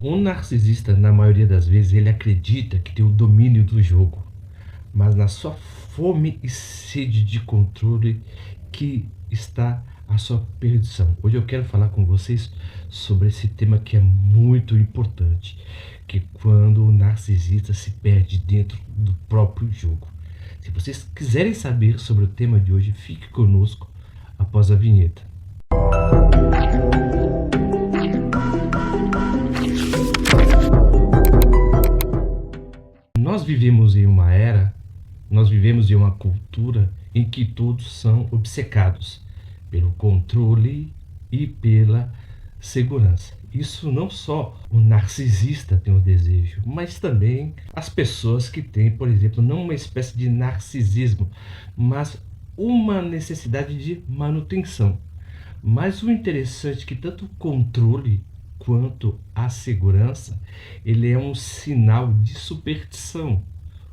Um narcisista, na maioria das vezes, ele acredita que tem o domínio do jogo, mas na sua fome e sede de controle que está a sua perdição. Hoje eu quero falar com vocês sobre esse tema que é muito importante, que é quando o narcisista se perde dentro do próprio jogo. Se vocês quiserem saber sobre o tema de hoje, fique conosco após a vinheta. Nós vivemos em uma era, nós vivemos em uma cultura em que todos são obcecados pelo controle e pela segurança. Isso não só o narcisista tem o desejo, mas também as pessoas que têm, por exemplo, não uma espécie de narcisismo, mas uma necessidade de manutenção. Mas o interessante é que tanto o controle quanto a segurança, ele é um sinal de superstição.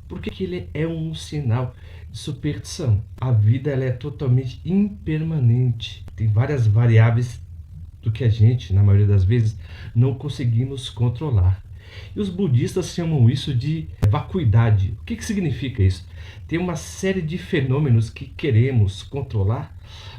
Por que ele é um sinal de superstição? A vida ela é totalmente impermanente. Tem várias variáveis do que a gente, na maioria das vezes, não conseguimos controlar. E os budistas chamam isso de vacuidade. O que significa isso? Tem uma série de fenômenos que queremos controlar,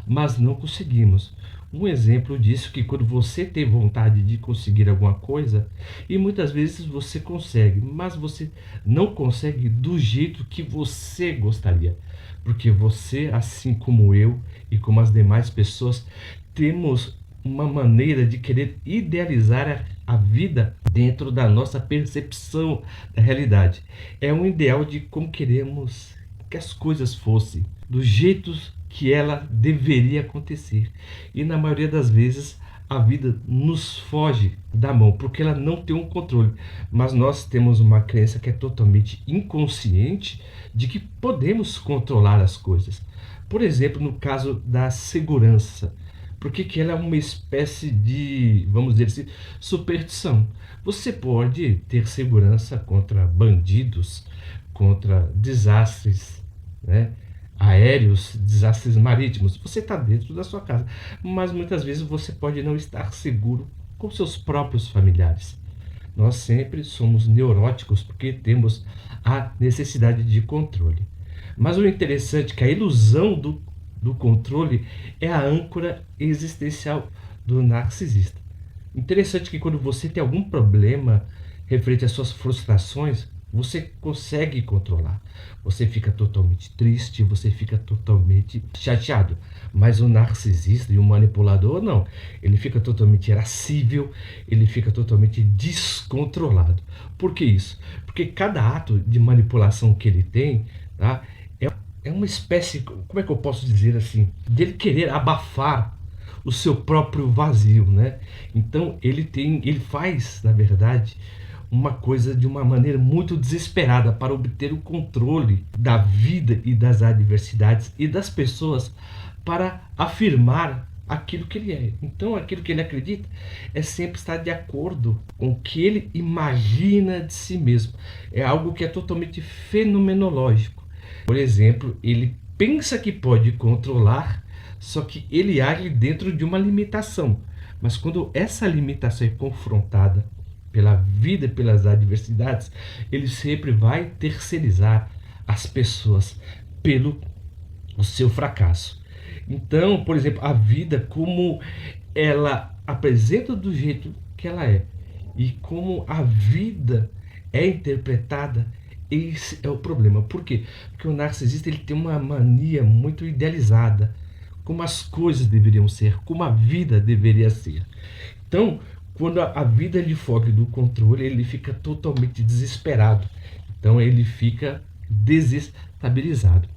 mas não conseguimos. Um exemplo disso é que quando você tem vontade de conseguir alguma coisa, e muitas vezes você consegue, mas você não consegue do jeito que você gostaria. Porque você, assim como eu e como as demais pessoas, temos uma maneira de querer idealizar a vida dentro da nossa percepção da realidade. É um ideal de como queremos que as coisas fossem, do jeito que ela deveria acontecer. E na maioria das vezes a vida nos foge da mão, porque ela não tem um controle. Mas nós temos uma crença que é totalmente inconsciente de que podemos controlar as coisas. Por exemplo, no caso da segurança. Por que ela é uma espécie de, vamos dizer assim, superstição? Você pode ter segurança contra bandidos, contra desastres, né, aéreos, desastres marítimos. Você está dentro da sua casa, mas muitas vezes você pode não estar seguro com seus próprios familiares. Nós sempre somos neuróticos porque temos a necessidade de controle. Mas o interessante é que a ilusão do controle é a âncora existencial do narcisista. Interessante que quando você tem algum problema referente às suas frustrações, você consegue controlar. Você fica totalmente triste, você fica totalmente chateado. Mas o narcisista e o manipulador não. Ele fica totalmente irascível, ele fica totalmente descontrolado. Por que isso? Porque cada ato de manipulação que ele tem, tá, é uma espécie, como é que eu posso dizer assim, dele querer abafar o seu próprio vazio, né? Então ele faz, na verdade, uma coisa de uma maneira muito desesperada para obter o controle da vida e das adversidades e das pessoas para afirmar aquilo que ele é. Então, aquilo que ele acredita é sempre estar de acordo com o que ele imagina de si mesmo. É algo que é totalmente fenomenológico. Por exemplo, ele pensa que pode controlar, só que ele age dentro de uma limitação. Mas quando essa limitação é confrontada pela vida e pelas adversidades, ele sempre vai terceirizar as pessoas pelo o seu fracasso. Então, por exemplo, a vida como ela apresenta do jeito que ela é e como a vida é interpretada, esse é o problema. Por quê? Porque o narcisista ele tem uma mania muito idealizada, como as coisas deveriam ser, como a vida deveria ser. Então, quando a vida lhe foge do controle, ele fica totalmente desesperado. Então, ele fica desestabilizado.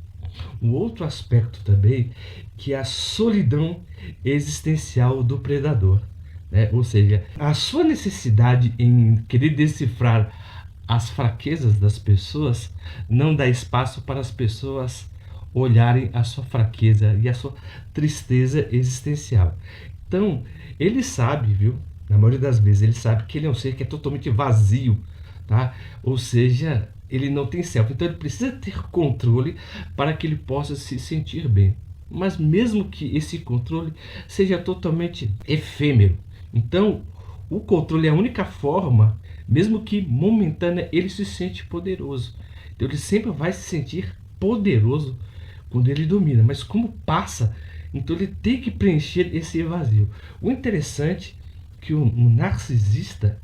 Um outro aspecto também que é a solidão existencial do predador, né? Ou seja, a sua necessidade em querer decifrar as fraquezas das pessoas não dá espaço para as pessoas olharem a sua fraqueza e a sua tristeza existencial. Então, ele sabe, viu? Na maioria das vezes, ele sabe que ele é um ser que é totalmente vazio, tá? Ou seja, ele não tem self. Então, ele precisa ter controle para que ele possa se sentir bem. Mas mesmo que esse controle seja totalmente efêmero. Então, o controle é a única forma, mesmo que momentânea, ele se sente poderoso. Então ele sempre vai se sentir poderoso quando ele domina, mas como passa, então ele tem que preencher esse vazio. O interessante é que o narcisista,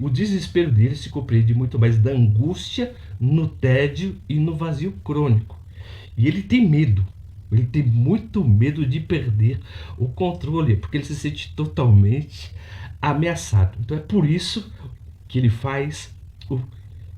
o desespero dele se compreende muito mais da angústia, no tédio e no vazio crônico. E ele tem medo. Ele tem muito medo de perder o controle, porque ele se sente totalmente ameaçado. Então é por isso que ele faz o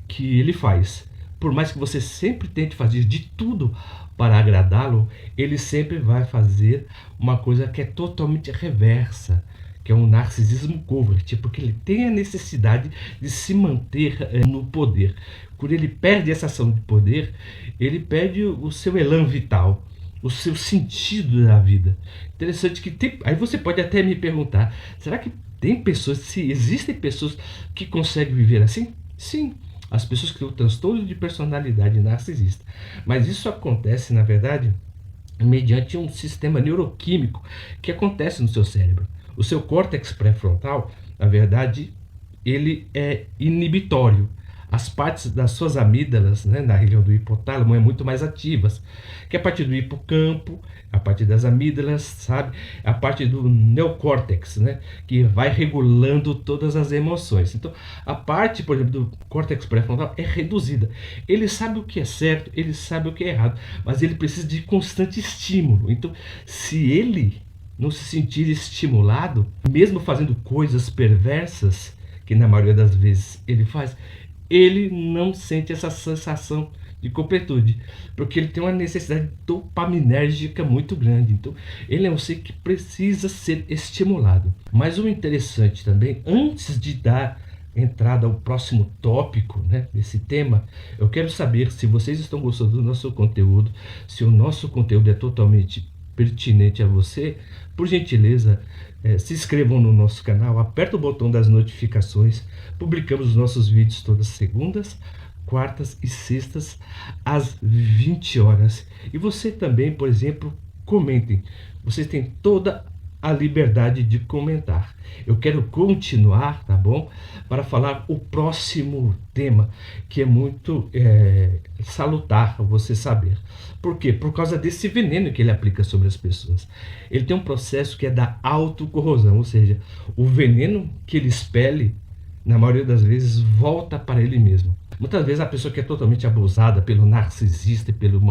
que ele faz. Por mais que você sempre tente fazer de tudo para agradá-lo, ele sempre vai fazer uma coisa que é totalmente reversa, que é um narcisismo covert, porque ele tem a necessidade de se manter no poder. Quando ele perde essa ação de poder, ele perde o seu elan vital, o seu sentido da vida. Interessante que tem. Aí você pode até me perguntar: será que tem pessoas, se existem pessoas que conseguem viver assim? Sim, as pessoas que têm o transtorno de personalidade narcisista. Mas isso acontece, na verdade, mediante um sistema neuroquímico que acontece no seu cérebro. O seu córtex pré-frontal, na verdade, ele é inibitório. As partes das suas amígdalas, né, na região do hipotálamo, é muito mais ativas, que é a parte do hipocampo, a parte das amígdalas, sabe? A parte do neocórtex, né, que vai regulando todas as emoções. Então, a parte, por exemplo, do córtex pré-frontal é reduzida. Ele sabe o que é certo, ele sabe o que é errado, mas ele precisa de constante estímulo. Então, se ele não se sentir estimulado, mesmo fazendo coisas perversas, que na maioria das vezes ele faz, ele não sente essa sensação de completude, porque ele tem uma necessidade dopaminérgica muito grande. Então, ele é um ser que precisa ser estimulado. Mas o interessante também, antes de dar entrada ao próximo tópico, né, desse tema, eu quero saber se vocês estão gostando do nosso conteúdo, se o nosso conteúdo é totalmente pertinente a você. Por gentileza, se inscrevam no nosso canal, aperta o botão das notificações. Publicamos os nossos vídeos todas segundas, quartas e sextas às 20 horas. E você também, por exemplo, comentem. Vocês têm toda a liberdade de comentar. Eu quero continuar, tá bom? Para falar o próximo tema, que é muito salutar você saber. Por quê? Por causa desse veneno que ele aplica sobre as pessoas. Ele tem um processo que é da autocorrosão, ou seja, o veneno que ele expele, na maioria das vezes, volta para ele mesmo. Muitas vezes a pessoa que é totalmente abusada pelo narcisista e pelo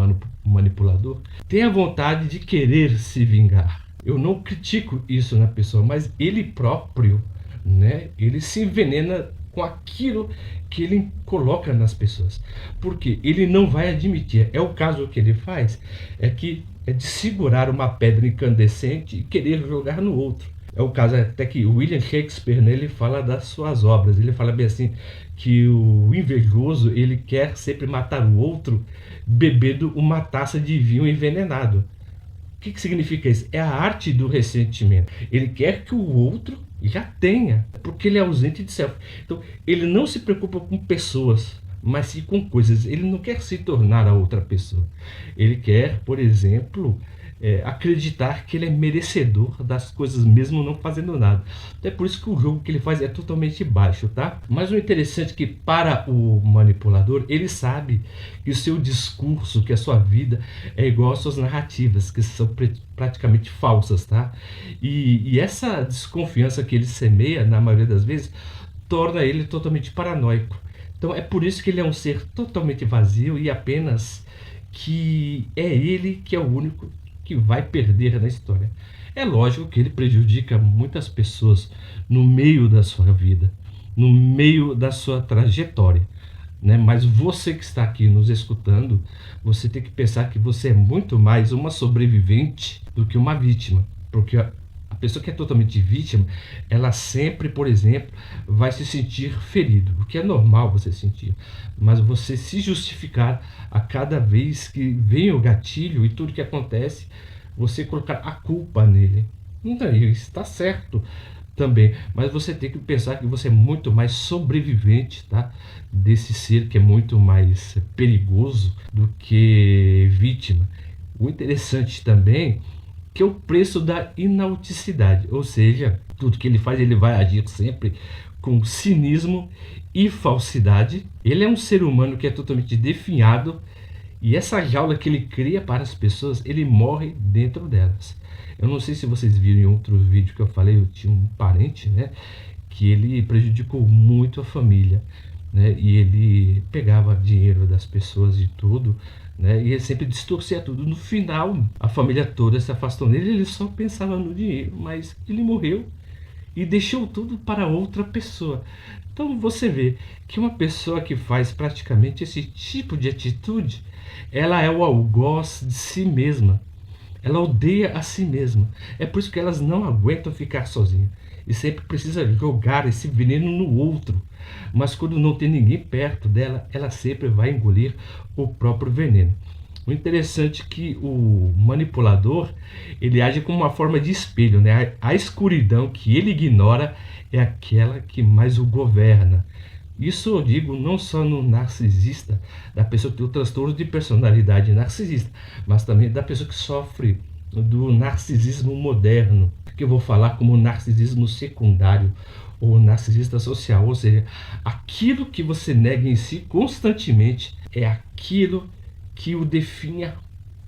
manipulador tem a vontade de querer se vingar. Eu não critico isso na pessoa, mas ele próprio, né, ele se envenena com aquilo que ele coloca nas pessoas. Porque ele não vai admitir. É o caso que ele faz, é de segurar uma pedra incandescente e querer jogar no outro. É o caso até que o William Shakespeare, né, ele fala das suas obras. Ele fala bem assim, que o invejoso ele quer sempre matar o outro bebendo uma taça de vinho envenenado. O que significa isso? É a arte do ressentimento. Ele quer que o outro já tenha, porque ele é ausente de self. Então, ele não se preocupa com pessoas, mas sim com coisas. Ele não quer se tornar a outra pessoa. Ele quer, por exemplo, acreditar que ele é merecedor das coisas, mesmo não fazendo nada. É por isso que o jogo que ele faz é totalmente baixo, tá? Mas o interessante é que, para o manipulador, ele sabe que o seu discurso, que a sua vida é igual às suas narrativas, que são praticamente falsas, tá? E essa desconfiança que ele semeia, na maioria das vezes, torna ele totalmente paranoico. Então é por isso que ele é um ser totalmente vazio e apenas que é ele que é o único que vai perder na história. É lógico que ele prejudica muitas pessoas no meio da sua vida, no meio da sua trajetória, né? Mas você que está aqui nos escutando, você tem que pensar que você é muito mais uma sobrevivente do que uma vítima, porque a pessoa que é totalmente vítima, ela sempre, por exemplo, vai se sentir ferido, o que é normal você sentir, mas você se justificar a cada vez que vem o gatilho e tudo que acontece, você colocar a culpa nele. Então, isso está certo também, mas você tem que pensar que você é muito mais sobrevivente, tá? Desse ser que é muito mais perigoso do que vítima. O interessante também que é o preço da inauticidade, ou seja, Tudo que ele faz, ele vai agir sempre com cinismo e falsidade. Ele é um ser humano que é totalmente definhado, e essa jaula que ele cria para as pessoas, ele morre dentro delas. Eu não sei se vocês viram em outro vídeo que eu falei, eu tinha um parente, né, que ele prejudicou muito a família, né, e ele pegava dinheiro das pessoas e tudo, né, e ele sempre distorcia tudo. No final, a família toda se afastou dele, ele só pensava no dinheiro, mas ele morreu e deixou tudo para outra pessoa. Então você vê que uma pessoa que faz praticamente esse tipo de atitude, ela é o algoz de si mesma. Ela odeia a si mesma. É por isso que elas não aguentam ficar sozinhas. E sempre precisa jogar esse veneno no outro. Mas quando não tem ninguém perto dela, ela sempre vai engolir o próprio veneno. O interessante é que o manipulador, ele age como uma forma de espelho, né? A escuridão que ele ignora é aquela que mais o governa. Isso eu digo não só no narcisista, da pessoa que tem o transtorno de personalidade narcisista, mas também da pessoa que sofre do narcisismo moderno, que eu vou falar como narcisismo secundário ou narcisista social, ou seja, aquilo que você nega em si constantemente é aquilo que o definha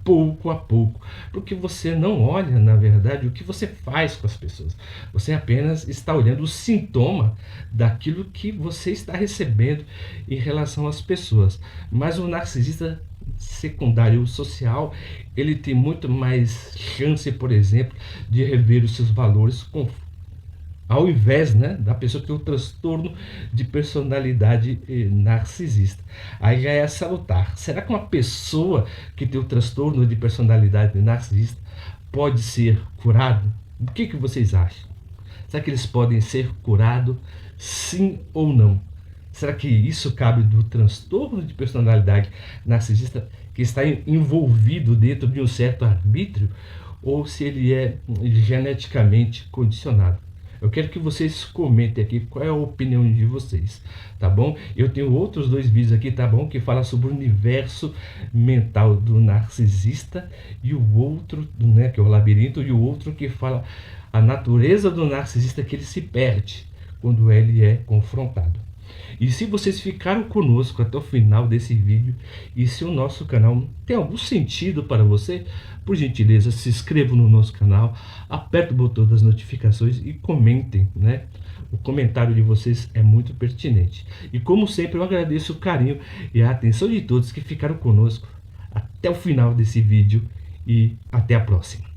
pouco a pouco, porque você não olha, na verdade, o que você faz com as pessoas. Você apenas está olhando o sintoma daquilo que você está recebendo em relação às pessoas. Mas o narcisista secundário social, ele tem muito mais chance, por exemplo, de rever os seus valores ao invés, né, da pessoa que tem o transtorno de personalidade narcisista. Aí já é salutar. Será que uma pessoa que tem o transtorno de personalidade narcisista pode ser curada? O que vocês acham? Será que eles podem ser curados, sim ou não? Será que isso cabe do transtorno de personalidade narcisista que está envolvido dentro de um certo arbítrio, ou se ele é geneticamente condicionado? Eu quero que vocês comentem aqui qual é a opinião de vocês, tá bom? Eu tenho outros 2 vídeos aqui, tá bom? Que fala sobre o universo mental do narcisista, e o outro, né, que é o labirinto, e o outro que fala a natureza do narcisista, que ele se perde quando ele é confrontado. E se vocês ficaram conosco até o final desse vídeo, e se o nosso canal tem algum sentido para você, por gentileza, se inscrevam no nosso canal, aperta o botão das notificações e comentem, né? O comentário de vocês é muito pertinente. E como sempre, eu agradeço o carinho e a atenção de todos que ficaram conosco até o final desse vídeo, e até a próxima.